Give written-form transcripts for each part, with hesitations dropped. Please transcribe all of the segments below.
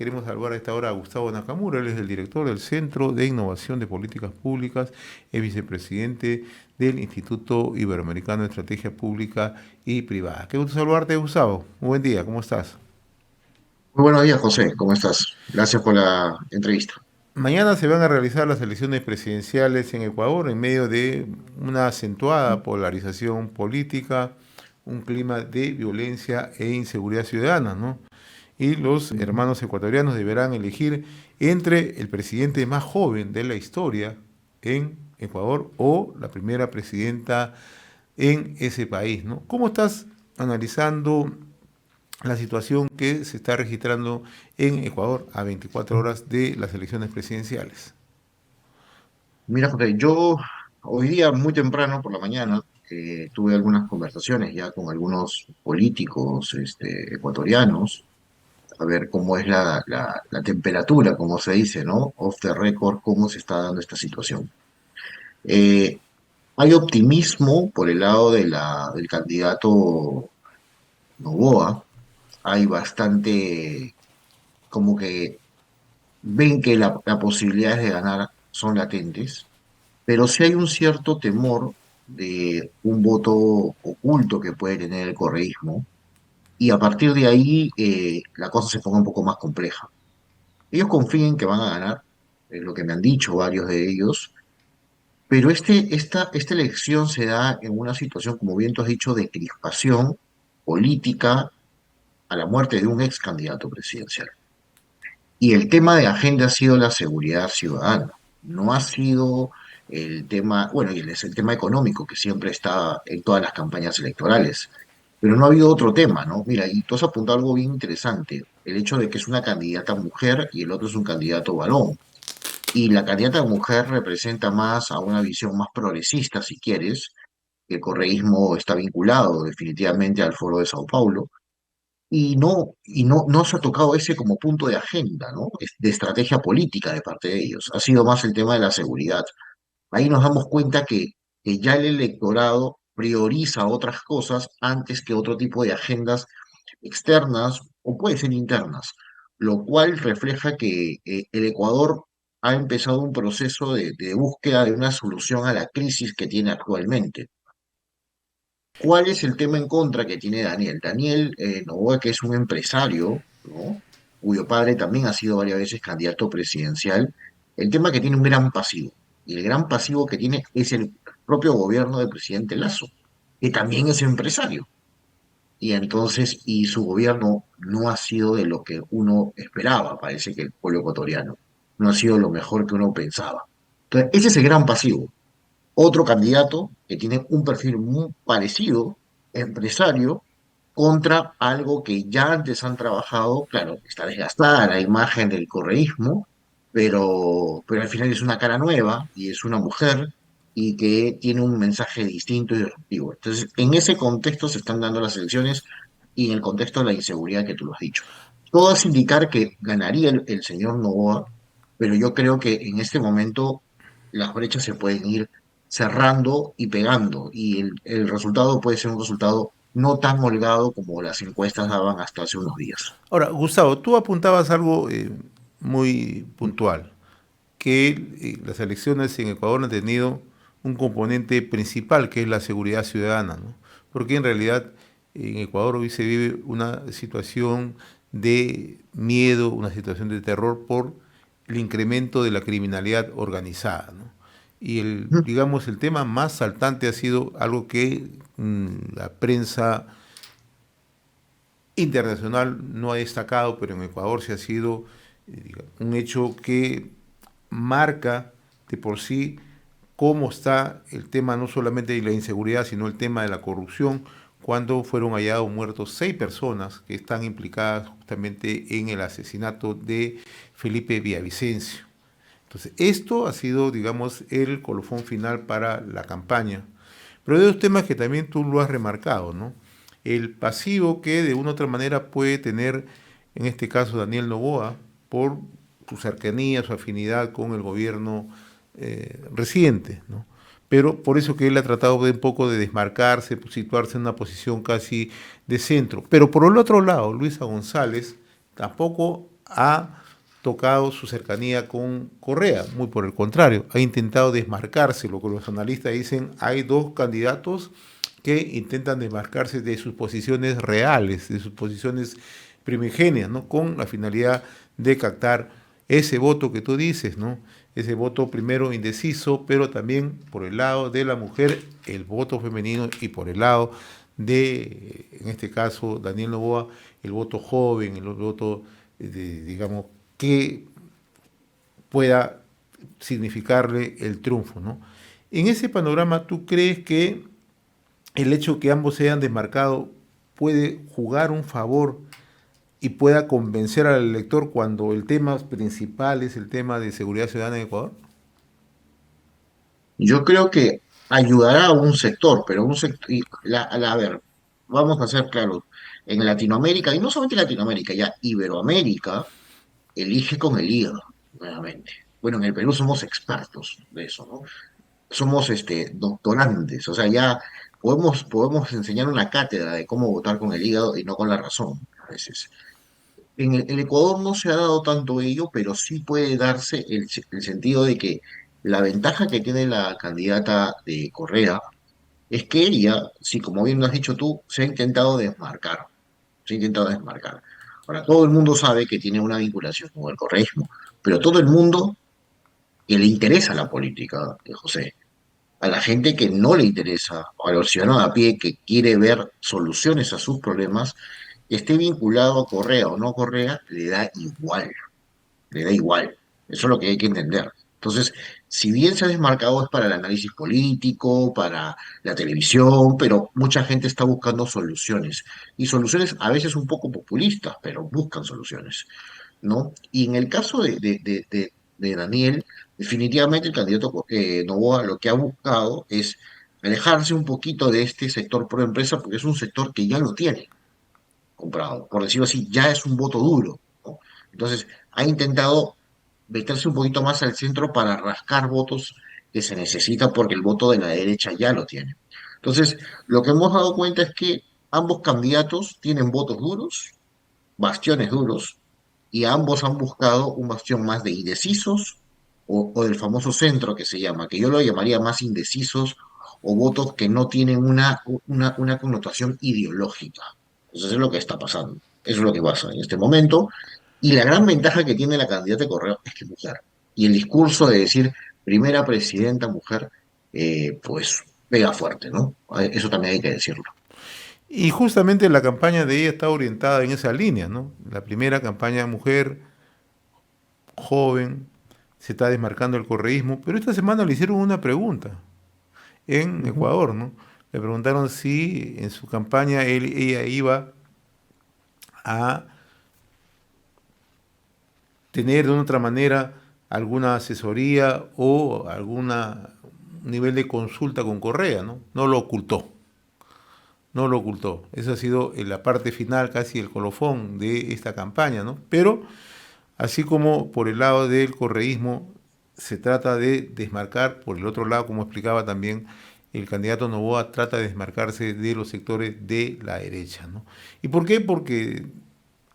queremos saludar a esta hora a Gustavo Nakamura. Él es el director del Centro de Innovación de Políticas Públicas, es vicepresidente del Instituto Iberoamericano de Estrategia Pública y Privada. Qué gusto saludarte, Gustavo. Muy buen día, ¿cómo estás? Muy buenos días, José. ¿Cómo estás? Gracias por la entrevista. Mañana se van a realizar las elecciones presidenciales en Ecuador en medio de una acentuada polarización política, un clima de violencia e inseguridad ciudadana, ¿no? Y los hermanos ecuatorianos deberán elegir entre el presidente más joven de la historia en Ecuador o la primera presidenta en ese país, ¿no? ¿Cómo estás analizando la situación que se está registrando en Ecuador a 24 horas de las elecciones presidenciales? Mira, José, yo hoy día muy temprano por la mañana tuve algunas conversaciones ya con algunos políticos ecuatorianos a ver cómo es la temperatura, como se dice, ¿no? Off the record, cómo se está dando esta situación. Eh, Hay optimismo por el lado del candidato Noboa, hay bastante, como que ven que las posibilidades de ganar son latentes, pero sí hay un cierto temor de un voto oculto que puede tener el correísmo, y a partir de ahí la cosa se ponga un poco más compleja. Ellos confían que van a ganar, es lo que me han dicho varios de ellos, pero esta elección se da en una situación, como bien tú has dicho, de crispación política a la muerte de un ex candidato presidencial. Y el tema de agenda ha sido la seguridad ciudadana, no ha sido el tema, bueno, y es el tema económico que siempre está en todas las campañas electorales, pero no ha habido otro tema, ¿no? Mira, y tú has apuntado algo bien interesante, el hecho de que es una candidata mujer y el otro es un candidato varón. Y la candidata mujer representa más a una visión más progresista, si quieres. El correísmo está vinculado definitivamente al Foro de Sao Paulo y no se ha tocado ese como punto de agenda, ¿no? De estrategia política de parte de ellos. Ha sido más el tema de la seguridad. Ahí nos damos cuenta que ya el electorado prioriza otras cosas antes que otro tipo de agendas externas o puede ser internas, lo cual refleja que el Ecuador ha empezado un proceso de búsqueda de una solución a la crisis que tiene actualmente. ¿Cuál es el tema en contra que tiene Daniel? Daniel Noboa, que es un empresario, ¿no? Cuyo padre también ha sido varias veces candidato presidencial. El tema que tiene un gran pasivo. Y el gran pasivo que tiene es el propio gobierno del presidente Lasso, que también es empresario. Y entonces, y su gobierno no ha sido de lo que uno esperaba, parece que el pueblo ecuatoriano. No ha sido lo mejor que uno pensaba. Entonces, ese es el gran pasivo. Otro candidato que tiene un perfil muy parecido, empresario, contra algo que ya antes han trabajado, claro, está desgastada la imagen del correísmo, pero al final es una cara nueva y es una mujer y que tiene un mensaje distinto y disruptivo. Entonces, en ese contexto se están dando las elecciones y en el contexto de la inseguridad que tú lo has dicho. Todo hace indicar que ganaría el señor Novoa, pero yo creo que en este momento las brechas se pueden ir cerrando y pegando, y el resultado puede ser un resultado no tan holgado como las encuestas daban hasta hace unos días. Ahora, Gustavo, tú apuntabas algo muy puntual, que las elecciones en Ecuador han tenido un componente principal que es la seguridad ciudadana, ¿no? Porque en realidad en Ecuador hoy se vive una situación de miedo, una situación de terror por el incremento de la criminalidad organizada, ¿no? Y Ujú. digamos, el tema más saltante ha sido algo que la prensa internacional no ha destacado, pero en Ecuador sí ha sido un hecho que marca de por sí cómo está el tema no solamente de la inseguridad, sino el tema de la corrupción, cuando fueron hallados muertos 6 personas que están implicadas justamente en el asesinato de Felipe Villavicencio. Entonces, esto ha sido, digamos, el colofón final para la campaña. Pero hay dos temas que también tú lo has remarcado, ¿no? El pasivo que de una u otra manera puede tener, en este caso, Daniel Noboa, por su cercanía, su afinidad con el gobierno reciente, ¿no? Pero por eso que él ha tratado de un poco de desmarcarse, situarse en una posición casi de centro. Pero por el otro lado, Luisa González tampoco ha tocado su cercanía con Correa, muy por el contrario, ha intentado desmarcarse, lo que los analistas dicen, hay dos candidatos que intentan desmarcarse de sus posiciones reales, de sus posiciones primigenias, ¿no? Con la finalidad de captar ese voto que tú dices, ¿no? Ese voto primero indeciso, pero también por el lado de la mujer, el voto femenino, y por el lado de, en este caso, Daniel Noboa, el voto joven, el voto, digamos, que pueda significarle el triunfo, ¿no? En ese panorama, ¿tú crees que el hecho que ambos se hayan desmarcado puede jugar un favor y pueda convencer al elector cuando el tema principal es el tema de seguridad ciudadana en Ecuador? Yo creo que ayudará a un sector, pero un sector, a ver, vamos a ser claros, en Latinoamérica, y no solamente Latinoamérica, ya Iberoamérica elige con el hígado, nuevamente. Bueno, en el Perú somos expertos de eso, ¿no? Somos doctorantes, o sea, ya podemos enseñar una cátedra de cómo votar con el hígado y no con la razón, a veces. En el Ecuador no se ha dado tanto ello, pero sí puede darse el sentido de que la ventaja que tiene la candidata de Correa es que ella, sí, como bien lo has dicho tú, se ha intentado desmarcar, se ha intentado desmarcar. Ahora, todo el mundo sabe que tiene una vinculación con el correísmo, pero todo el mundo que le interesa la política, José, a la gente que no le interesa, a los ciudadanos a pie que quiere ver soluciones a sus problemas, esté vinculado a Correa o no Correa, le da igual. Eso es lo que hay que entender. Entonces, si bien se ha desmarcado es para el análisis político, para la televisión, pero mucha gente está buscando soluciones. Y soluciones a veces un poco populistas, pero buscan soluciones, ¿no? Y en el caso de Daniel, definitivamente el candidato Noboa lo que ha buscado es alejarse un poquito de este sector pro empresa, porque es un sector que ya lo tiene comprado, por decirlo así, ya es un voto duro, ¿no? Entonces, ha intentado meterse un poquito más al centro para rascar votos que se necesita porque el voto de la derecha ya lo tiene. Entonces, lo que hemos dado cuenta es que ambos candidatos tienen votos duros, bastiones duros, y ambos han buscado un bastión más de indecisos o del famoso centro que se llama, que yo lo llamaría más indecisos o votos que no tienen una connotación ideológica. Entonces, eso es lo que está pasando. Eso es lo que pasa en este momento. Y la gran ventaja que tiene la candidata de Correo es que es mujer. Y el discurso de decir primera presidenta mujer, pues pega fuerte, ¿no? Eso también hay que decirlo. Y justamente la campaña de ella está orientada en esa línea, ¿no? La primera campaña mujer, joven, se está desmarcando el correísmo, pero esta semana le hicieron una pregunta en Ujú. Ecuador, ¿no? Le preguntaron si en su campaña ella iba a tener de una otra manera alguna asesoría o algún nivel de consulta con Correa, ¿no? No lo ocultó, no lo ocultó. Esa ha sido la parte final, casi el colofón de esta campaña, ¿no? Pero así como por el lado del correísmo se trata de desmarcar, por el otro lado, como explicaba también, el candidato Noboa trata de desmarcarse de los sectores de la derecha, ¿no? ¿Y por qué? Porque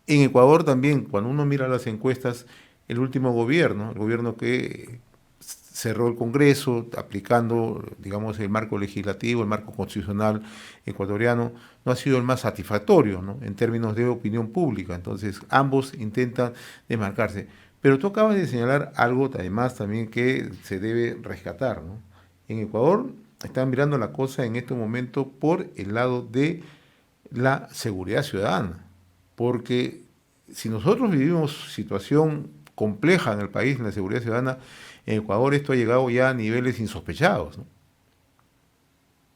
en Ecuador también, cuando uno mira las encuestas, el último gobierno, el gobierno que cerró el Congreso aplicando, digamos, el marco legislativo, el marco constitucional ecuatoriano, no ha sido el más satisfactorio, ¿no? En términos de opinión pública. Entonces, ambos intentan desmarcarse. Pero tú acabas de señalar algo, además, también que se debe rescatar, ¿no? En Ecuador están mirando la cosa en este momento por el lado de la seguridad ciudadana, porque si nosotros vivimos situación compleja en el país, en la seguridad ciudadana, en Ecuador esto ha llegado ya a niveles insospechados, ¿no?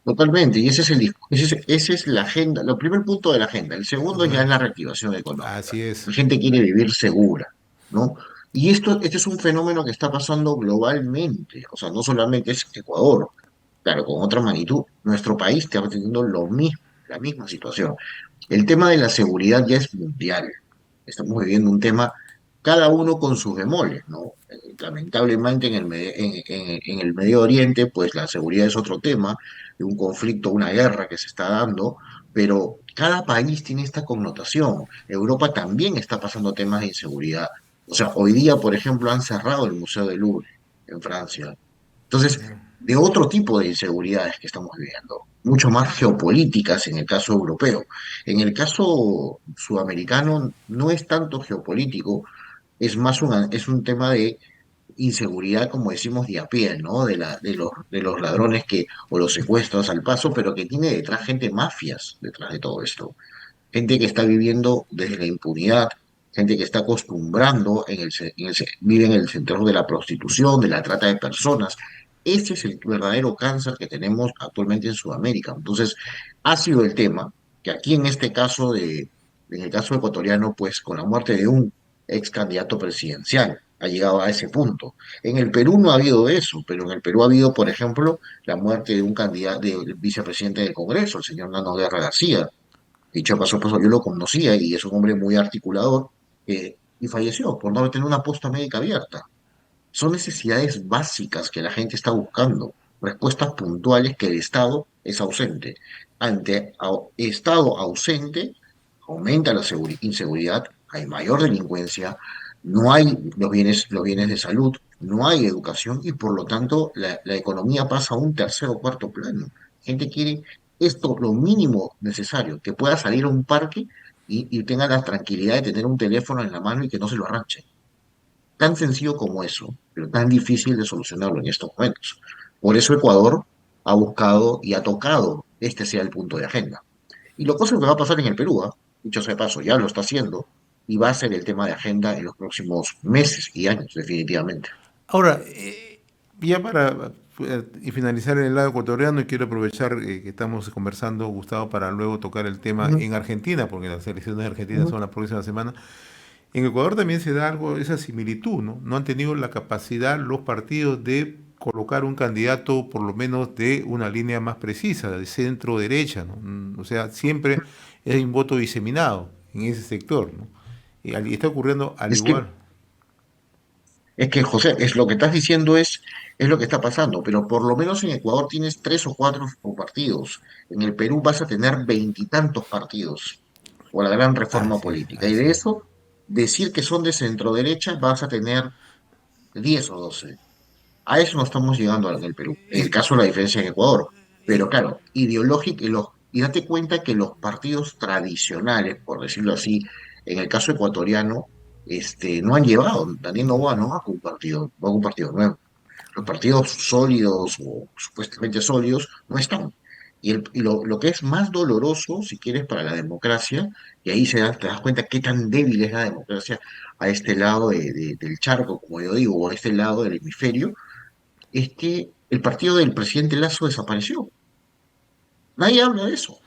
Totalmente, y ese es esa es la agenda, el primer punto de la agenda. El segundo ya Ujú. es la reactivación económica. Así es. La gente quiere vivir segura, ¿no? Y este es un fenómeno que está pasando globalmente, o sea, no solamente es Ecuador, claro, con otra magnitud. Nuestro país está teniendo lo mismo, la misma situación. El tema de la seguridad ya es mundial. Estamos viviendo un tema, cada uno con sus bemoles, ¿no? Lamentablemente en el Medio Oriente, pues la seguridad es otro tema, de un conflicto, una guerra que se está dando, pero cada país tiene esta connotación. Europa también está pasando temas de inseguridad. O sea, hoy día, por ejemplo, han cerrado el Museo del Louvre en Francia. Entonces, de otro tipo de inseguridades que estamos viviendo, mucho más geopolíticas en el caso europeo. En el caso sudamericano no es tanto geopolítico, es más es un tema de inseguridad, como decimos, de a pie, ¿no? De los ladrones que, o los secuestros al paso, pero que tiene detrás gente mafias detrás de todo esto. Gente que está viviendo desde la impunidad, gente que está acostumbrando, vive en el centro de la prostitución, de la trata de personas. Ese es el verdadero cáncer que tenemos actualmente en Sudamérica. Entonces, ha sido el tema que aquí en este caso en el caso ecuatoriano, pues con la muerte de un ex candidato presidencial, ha llegado a ese punto. En el Perú no ha habido eso, pero en el Perú ha habido, por ejemplo, la muerte de un candidato, del vicepresidente del Congreso, el señor Nano Guerra García. Dicho paso, yo lo conocía y es un hombre muy articulador, y falleció por no tener una posta médica abierta. Son necesidades básicas que la gente está buscando, respuestas puntuales que el Estado es ausente. Ante Estado ausente, aumenta la inseguridad, hay mayor delincuencia, no hay los bienes de salud, no hay educación y por lo tanto la economía pasa a un tercer o cuarto plano. Gente quiere esto, lo mínimo necesario, que pueda salir a un parque y tenga la tranquilidad de tener un teléfono en la mano y que no se lo arranche. Tan sencillo como eso, pero tan difícil de solucionarlo en estos momentos. Por eso Ecuador ha buscado y ha tocado este sea el punto de agenda. Y lo cosa que va a pasar en el Perú, ¿ah? Dicho sea de paso, ya lo está haciendo y va a ser el tema de agenda en los próximos meses y años, definitivamente. Ahora, ya para y finalizar en el lado ecuatoriano, y quiero aprovechar que estamos conversando, Gustavo, para luego tocar el tema Ujú, en Argentina, porque las elecciones de Argentina ujú. son la próxima semana. En Ecuador también se da algo, esa similitud, ¿no? No han tenido la capacidad los partidos de colocar un candidato por lo menos de una línea más precisa, de centro-derecha, ¿no? O sea, siempre es un voto diseminado en ese sector, ¿no? Y está ocurriendo al Es que igual. Es que, José, es lo que estás diciendo es lo que está pasando, pero por lo menos en Ecuador tienes tres o cuatro partidos. En el Perú vas a tener veintitantos partidos por la gran reforma política. Y Así de es. eso, decir que son de centro derecha, vas a tener 10 o 12. A eso no estamos llegando en el Perú. En el Y- caso de la diferencia en Ecuador. Pero claro, ideológico, y date cuenta que los partidos tradicionales, por decirlo así, en el caso ecuatoriano, no han llevado, Daniel Noboa no va con un partido, va con un partido nuevo. Los partidos sólidos o supuestamente sólidos no están. Lo que es más doloroso, si quieres, para la democracia, y ahí te das cuenta qué tan débil es la democracia a este lado del charco, como yo digo, o a este lado del hemisferio, es que el partido del presidente Lazo desapareció. Nadie habla de eso.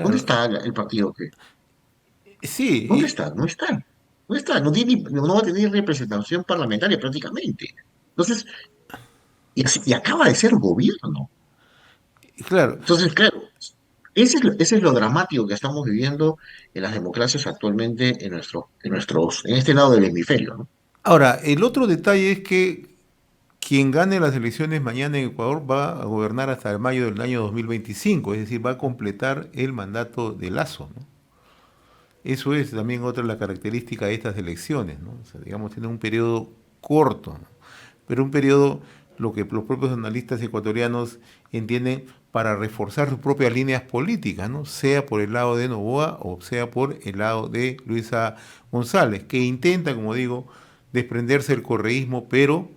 ¿Dónde Claro, está el partido que? ¿Dónde sí, está? No está. No está. No tiene, no va a tener representación parlamentaria prácticamente. Entonces, y acaba de ser gobierno. claro. Entonces, claro, ese es lo dramático que estamos viviendo en las democracias actualmente en este lado del hemisferio, ¿no? Ahora, el otro detalle es que quien gane las elecciones mañana en Ecuador va a gobernar hasta el mayo del año 2025, es decir, va a completar el mandato de Lazo, ¿no? Eso es también otra de las características de estas elecciones, ¿no? O sea, digamos, tiene un periodo corto, ¿no? Pero un periodo, lo que los propios analistas ecuatorianos entienden, para reforzar sus propias líneas políticas, ¿no? Sea por el lado de Novoa o sea por el lado de Luisa González, que intenta, como digo, desprenderse del correísmo, pero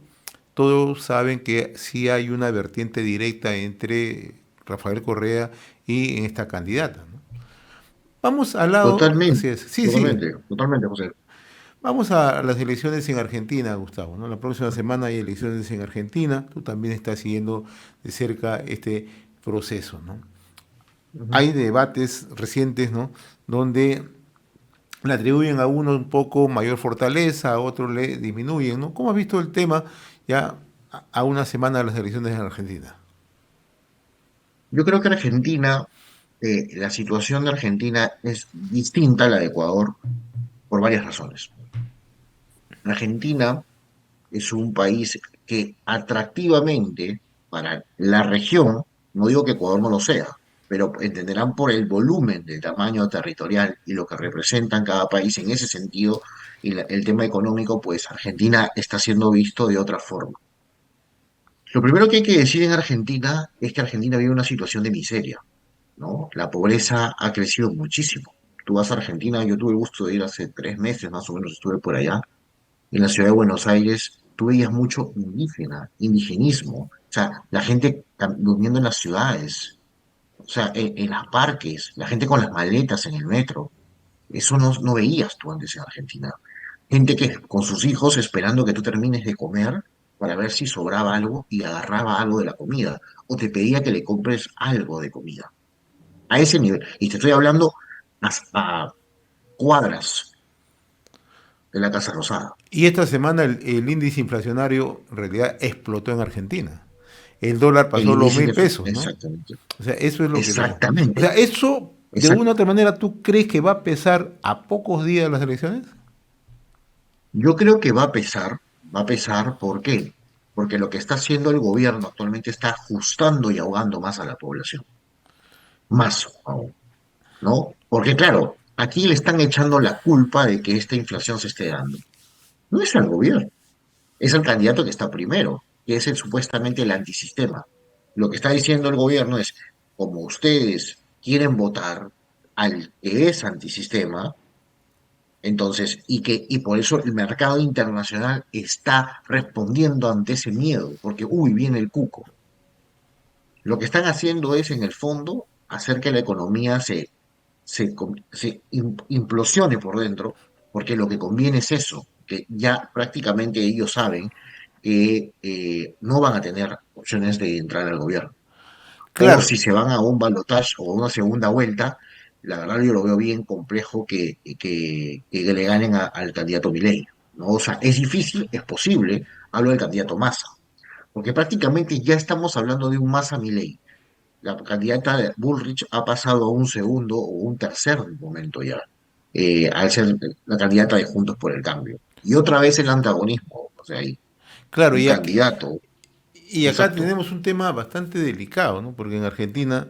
todos saben que sí hay una vertiente directa entre Rafael Correa y en esta candidata, ¿no? Vamos al lado, Totalmente, así es, sí, sí, totalmente, totalmente, José. vamos a las elecciones en Argentina, Gustavo, ¿no? La próxima semana hay elecciones en Argentina, tú también estás siguiendo de cerca este proceso, ¿no? Ujú. Hay debates recientes, ¿no? Donde le atribuyen a uno un poco mayor fortaleza, a otro le disminuyen, ¿no? ¿Cómo has visto el tema ya a una semana de las elecciones en Argentina? Yo creo que Argentina, la situación de Argentina es distinta a la de Ecuador por varias razones. Argentina es un país que atractivamente para la región, no digo que Ecuador no lo sea, pero entenderán por el volumen del tamaño territorial y lo que representan cada país en ese sentido, y el tema económico, pues Argentina está siendo visto de otra forma. Lo primero que hay que decir en Argentina es que Argentina vive una situación de miseria, ¿no? La pobreza ha crecido muchísimo. Tú vas a Argentina, yo tuve el gusto de ir hace 3 meses más o menos, estuve por allá, en la ciudad de Buenos Aires, tú veías mucho indígena, indigenismo, o sea, la gente durmiendo en las ciudades, o sea, en los parques, la gente con las maletas en el metro. Eso no veías tú antes en Argentina. Gente que con sus hijos esperando que tú termines de comer para ver si sobraba algo y agarraba algo de la comida. O te pedía que le compres algo de comida. A ese nivel. Y te estoy hablando hasta cuadras de la Casa Rosada. Y esta semana el índice inflacionario en realidad explotó en Argentina. El dólar El pasó los índice mil de... pesos, ¿no? Exactamente. O sea, eso es lo que tenemos. O Exactamente. sea, eso, de una Exact- u otra manera, ¿tú crees que va a pesar a pocos días de las elecciones? Yo creo que va a pesar, ¿por qué? Porque lo que está haciendo el gobierno actualmente está ajustando y ahogando más a la población. Más aún. ¿No? Porque claro, aquí le están echando la culpa de que esta inflación se esté dando. No es al gobierno, es al candidato que está primero, que es supuestamente el antisistema. Lo que está diciendo el gobierno es, como ustedes quieren votar al que es antisistema, entonces, y por eso el mercado internacional está respondiendo ante ese miedo, porque, uy, viene el cuco. Lo que están haciendo es, en el fondo, hacer que la economía se implosione por dentro, porque lo que conviene es eso, que ya prácticamente ellos saben que no van a tener opciones de entrar al gobierno. O Claro, si se van a un balotaje o a una segunda vuelta, la verdad yo lo veo bien complejo que le ganen al candidato Milei, ¿no? O sea, es difícil, es posible, hablo del candidato Massa, porque prácticamente ya estamos hablando de un Massa Milei. La candidata de Bullrich ha pasado a un segundo o un tercer momento ya, al ser la candidata de Juntos por el Cambio. Y otra vez el antagonismo, o sea, hay claro, un candidato, y acá exacto, tenemos un tema bastante delicado, ¿no? Porque en Argentina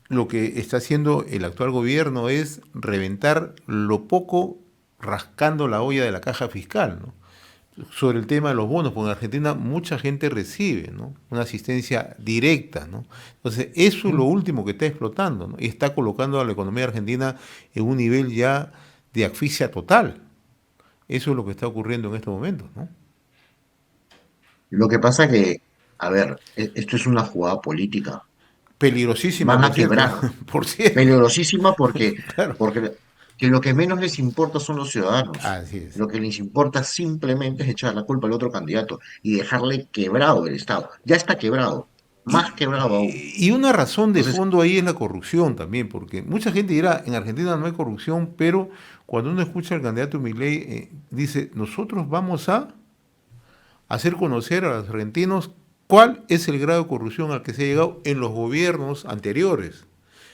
lo que está haciendo el actual gobierno es reventar lo poco rascando la olla de la caja fiscal, ¿no? Sobre el tema de los bonos, porque en Argentina mucha gente recibe, ¿no? Una asistencia directa, ¿no? Entonces, eso es lo último que está explotando, ¿no? Y está colocando a la economía argentina en un nivel ya de asfixia total. Eso es lo que está ocurriendo en estos momentos, ¿no? lo que pasa que, a ver, esto es una jugada política, Peligrosísima, van a por cierto, quebrar, por cierto. peligrosísima porque, Claro, porque que lo que menos les importa son los ciudadanos. así es. Lo que les importa simplemente es echar la culpa al otro candidato y dejarle quebrado el Estado. Ya está quebrado, más quebrado aún. Y una razón de Entonces, fondo ahí es la corrupción también, porque mucha gente dirá, en Argentina no hay corrupción, pero cuando uno escucha al candidato Milei, dice, nosotros vamos a hacer conocer a los argentinos cuál es el grado de corrupción al que se ha llegado en los gobiernos anteriores.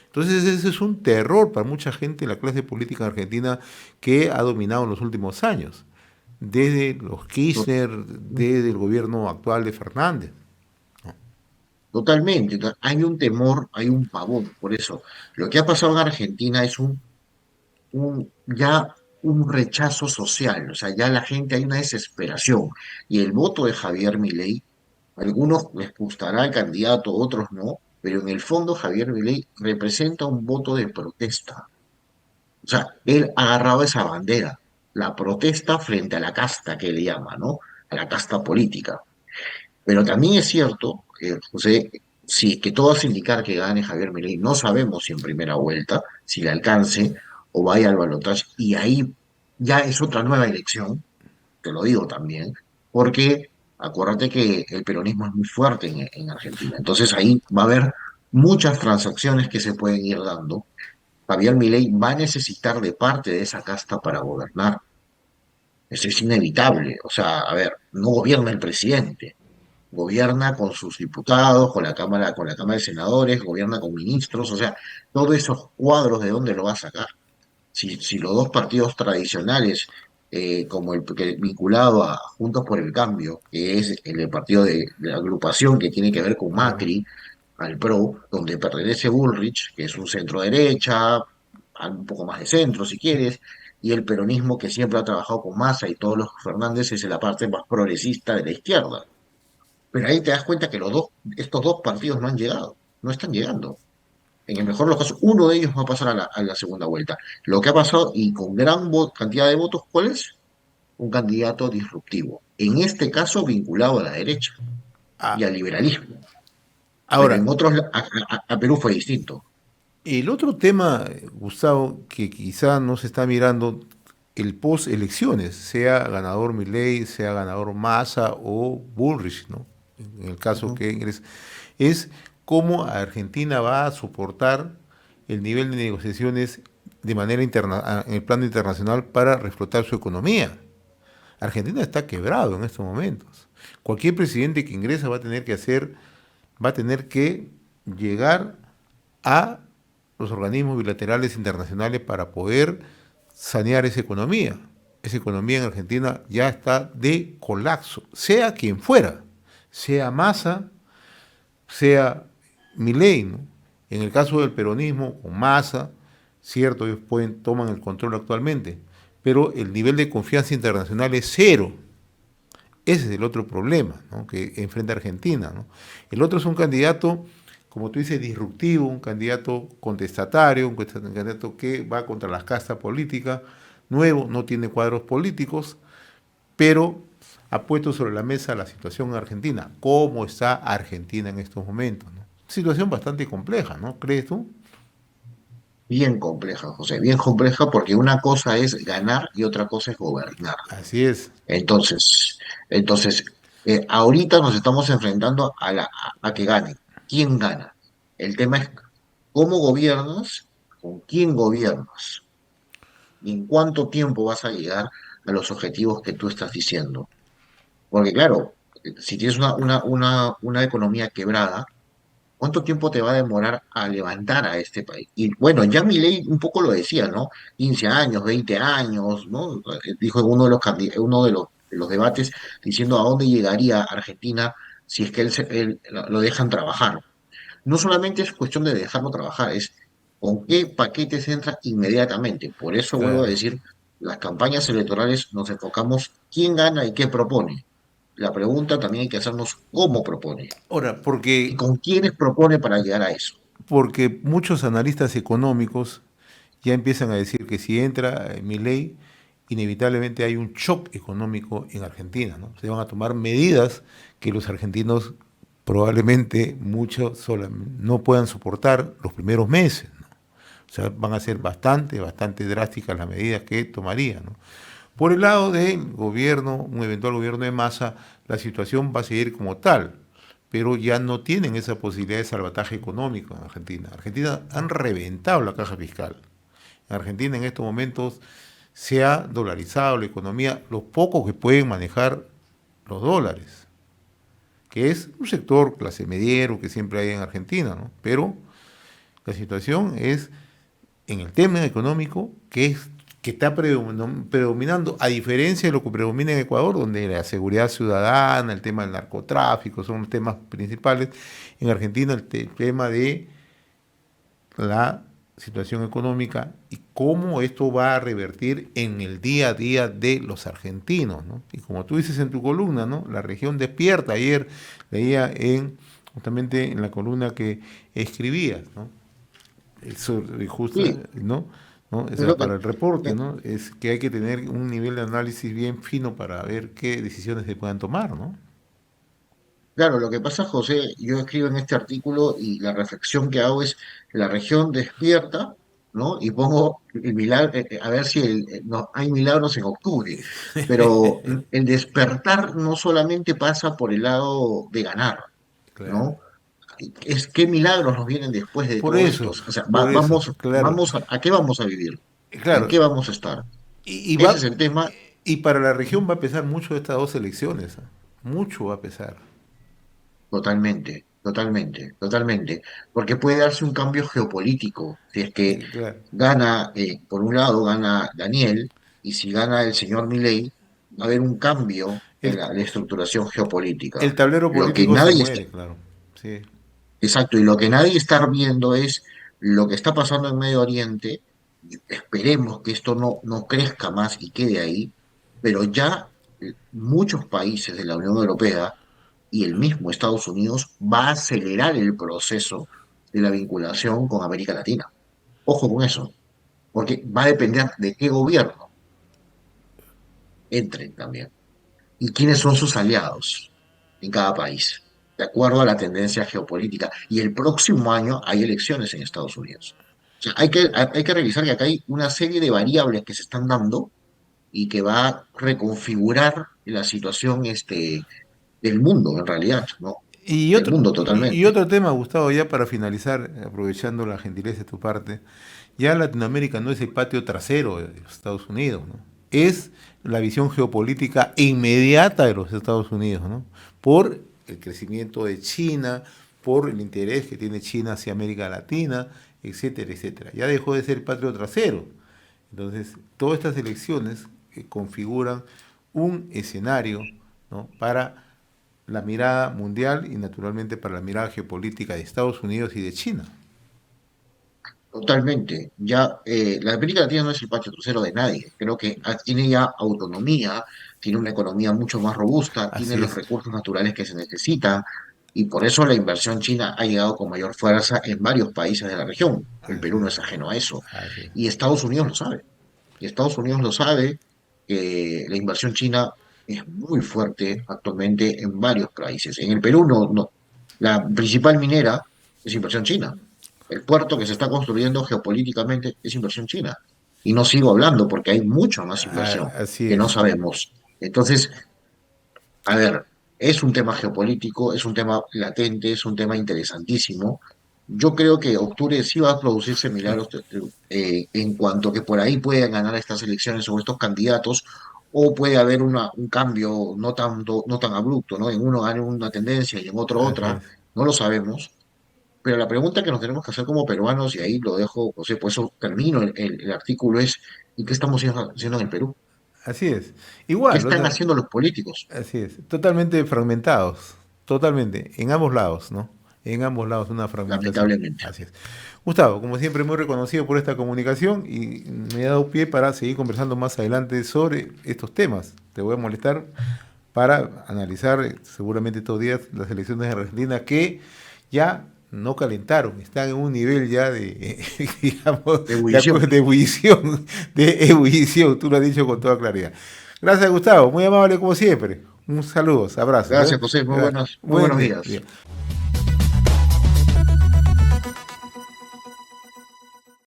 Entonces ese es un terror para mucha gente en la clase política en argentina que ha dominado en los últimos años, desde los to- Kirchner, desde el gobierno actual de Fernández. totalmente, hay un temor, hay un pavor. Por eso, lo que ha pasado en Argentina es ya un rechazo social. O sea, ya la gente, hay una desesperación. Y el voto de Javier Milei, a algunos les gustará el candidato, otros no, pero en el fondo Javier Milei representa un voto de protesta. O sea, él agarraba esa bandera, la protesta frente a la casta que le llama, ¿no? A la casta política. Pero también es cierto, José, si que todo hace indicar que gane Javier Milei, no sabemos si en primera vuelta, si le alcance o vaya al balotaje, y ahí ya es otra nueva elección, te lo digo también, porque acuérdate que el peronismo es muy fuerte en Argentina. Entonces ahí va a haber muchas transacciones que se pueden ir dando. Javier Milei va a necesitar de parte de esa casta para gobernar. Eso es inevitable. O sea, a ver, no gobierna el presidente, gobierna con sus diputados, con la Cámara de Senadores, gobierna con ministros, o sea, todos esos cuadros de dónde lo va a sacar. Si los dos partidos tradicionales, como el vinculado a Juntos por el Cambio, que es el partido de la agrupación que tiene que ver con Macri, al PRO, donde pertenece Bullrich, que es un centro derecha, un poco más de centro si quieres, y el peronismo que siempre ha trabajado con Massa y todos los Fernández es la parte más progresista de la izquierda. Pero ahí te das cuenta que estos dos partidos no han llegado, no están llegando. En el mejor de los casos, uno de ellos va a pasar a la segunda vuelta. Lo que ha pasado, y con gran cantidad de votos, ¿cuál es? Un candidato disruptivo. En este caso, vinculado a la derecha y Ah, al liberalismo. Pero ahora, en otros, a Perú fue distinto. el otro tema, Gustavo, que quizá no se está mirando, el post-elecciones, sea ganador Milei, sea ganador Massa o Bullrich, ¿no? En el caso Ujú. que ingrese, es cómo Argentina va a soportar el nivel de negociaciones de manera interna, en el plano internacional para reflotar su economía. Argentina está quebrado en estos momentos. Cualquier presidente que ingresa va a tener que llegar a los organismos bilaterales internacionales para poder sanear esa economía. Esa economía en Argentina ya está de colapso, sea quien fuera, sea Massa, sea Milei, ¿no? En el caso del peronismo, con Massa, cierto, ellos toman el control actualmente, pero el nivel de confianza internacional es cero. Ese es el otro problema, ¿no?, que enfrenta Argentina, ¿no? El otro es un candidato, como tú dices, disruptivo, un candidato contestatario, un candidato que va contra las castas políticas, nuevo, no tiene cuadros políticos, pero ha puesto sobre la mesa la situación en Argentina. ¿Cómo está Argentina en estos momentos, ¿no? Situación bastante compleja, ¿no? ¿Crees tú? Bien compleja, José, bien compleja porque una cosa es ganar y otra cosa es gobernar. Así es. Entonces, entonces, ahorita nos estamos enfrentando a que gane. ¿Quién gana? El tema es cómo gobiernas, con quién gobiernas y en cuánto tiempo vas a llegar a los objetivos que tú estás diciendo. Porque claro, si tienes una economía quebrada, ¿cuánto tiempo te va a demorar a levantar a este país? Y bueno, ya Milei un poco lo decía, ¿no? 15 años, 20 años, ¿no? Dijo en uno de uno de los debates diciendo a dónde llegaría Argentina si es que él lo dejan trabajar. No solamente es cuestión de dejarlo trabajar, es con qué paquetes entra inmediatamente. Por eso vuelvo a Claro. decir, las campañas electorales nos enfocamos quién gana y qué propone. La pregunta también hay que hacernos cómo propone Ahora, y con quiénes propone para llegar a eso. porque muchos analistas económicos ya empiezan a decir que si entra Milei, inevitablemente hay un shock económico en Argentina, ¿no? Se van a tomar medidas que los argentinos probablemente muchos no puedan soportar los primeros meses, ¿no? O sea, van a ser bastante drásticas las medidas que tomaría, ¿no? Por el lado del gobierno, un eventual gobierno de masa, la situación va a seguir como tal, pero ya no tienen esa posibilidad de salvataje económico en Argentina. Argentina han reventado la caja fiscal. En Argentina en estos momentos se ha dolarizado la economía, los pocos que pueden manejar los dólares, que es un sector clase mediero que siempre hay en Argentina, ¿no? Pero la situación es en el tema económico que está predominando, a diferencia de lo que predomina en Ecuador, donde la seguridad ciudadana, el tema del narcotráfico son los temas principales. En Argentina el tema de la situación económica y cómo esto va a revertir en el día a día de los argentinos, ¿no? Y como tú dices en tu columna, ¿no? La región despierta. Ayer leía justamente en la columna que escribías, ¿no? Eso, justo, Sí, ¿no? ¿No? O es sea, lo que, para el reporte, ¿no? Es que hay que tener un nivel de análisis bien fino para ver qué decisiones se puedan tomar, ¿no? claro, lo que pasa, José, yo escribo en este artículo y la reflexión que hago es la región despierta, ¿no? Y pongo el milagro, a ver si no, hay milagros en octubre, pero el despertar no solamente pasa por el lado de ganar, Claro. ¿no? Es qué milagros nos vienen después de todo esto. O sea, Por eso, claro. vamos a qué vamos a vivir, en Claro. qué vamos a estar. Y Ese es va, el tema. y para la región va a pesar mucho estas dos elecciones, ¿eh? Mucho va a pesar. Totalmente, totalmente, totalmente, porque puede darse un cambio geopolítico. Si es que Claro. gana, por un lado gana Daniel, y si gana el señor Milei, va a haber un cambio en El, la estructuración geopolítica. el tablero Lo que político se nadie está, muere, claro. Sí. exacto, y lo que nadie está viendo es lo que está pasando en Medio Oriente. Esperemos que esto no crezca más y quede ahí, pero ya muchos países de la Unión Europea y el mismo Estados Unidos va a acelerar el proceso de la vinculación con América Latina. Ojo con eso, porque va a depender de qué gobierno entren también y quiénes son sus aliados en cada país, de acuerdo a la tendencia geopolítica. Y el próximo año hay elecciones en Estados Unidos. O sea, hay que revisar que acá hay una serie de variables que se están dando y que va a reconfigurar la situación del mundo, en realidad, ¿no? Y Del otro, mundo y totalmente. otro tema, Gustavo, ya para finalizar, aprovechando la gentileza de tu parte, ya Latinoamérica no es el patio trasero de los Estados Unidos, ¿no? Es la visión geopolítica inmediata de los Estados Unidos, ¿no? Por el crecimiento de China, por el interés que tiene China hacia América Latina, etcétera, etcétera. Ya dejó de ser patio trasero. Entonces, todas estas elecciones configuran un escenario, ¿no?, para la mirada mundial y naturalmente para la mirada geopolítica de Estados Unidos y de China. Totalmente. Ya la América Latina no es el patio crucero de nadie. Creo que tiene ya autonomía, tiene una economía mucho más robusta, tiene Así los es, recursos naturales que se necesitan y por eso la inversión china ha llegado con mayor fuerza en varios países de la región. El así Perú no es, es ajeno a eso. así es. Y Estados Unidos lo sabe. Y Estados Unidos lo sabe que la inversión china es muy fuerte actualmente en varios países. En el Perú no. La principal minera es inversión china. El puerto que se está construyendo geopolíticamente es inversión china. Y no sigo hablando porque hay mucha más inversión Así que no es, sabemos. Entonces, a ver, es un tema geopolítico, es un tema latente, es un tema interesantísimo. Yo creo que octubre sí va a producirse milagros en cuanto que por ahí puedan ganar estas elecciones o estos candidatos, o puede haber un cambio no tan abrupto, ¿no? En uno gane una tendencia y en otro así otra, es. no lo sabemos. Pero la pregunta que nos tenemos que hacer como peruanos, y ahí lo dejo, o sea, por eso termino el artículo, es: ¿y qué estamos haciendo en el Perú? Así es. ¿Qué Igual, o están sea, haciendo los políticos? así es. Totalmente fragmentados. Totalmente. En ambos lados, ¿no? En ambos lados una fragmentación. Lamentablemente. Así es. Gustavo, como siempre, muy reconocido por esta comunicación y me ha dado pie para seguir conversando más adelante sobre estos temas. Te voy a molestar para analizar seguramente estos días las elecciones de Argentina que ya no calentaron, están en un nivel ya de, digamos, De ebullición. de ebullición, de ebullición, tú lo has dicho con toda claridad. Gracias, Gustavo, muy amable como siempre. Un saludo, abrazos. Gracias, José. Muy buenos Buen día. días. Bien.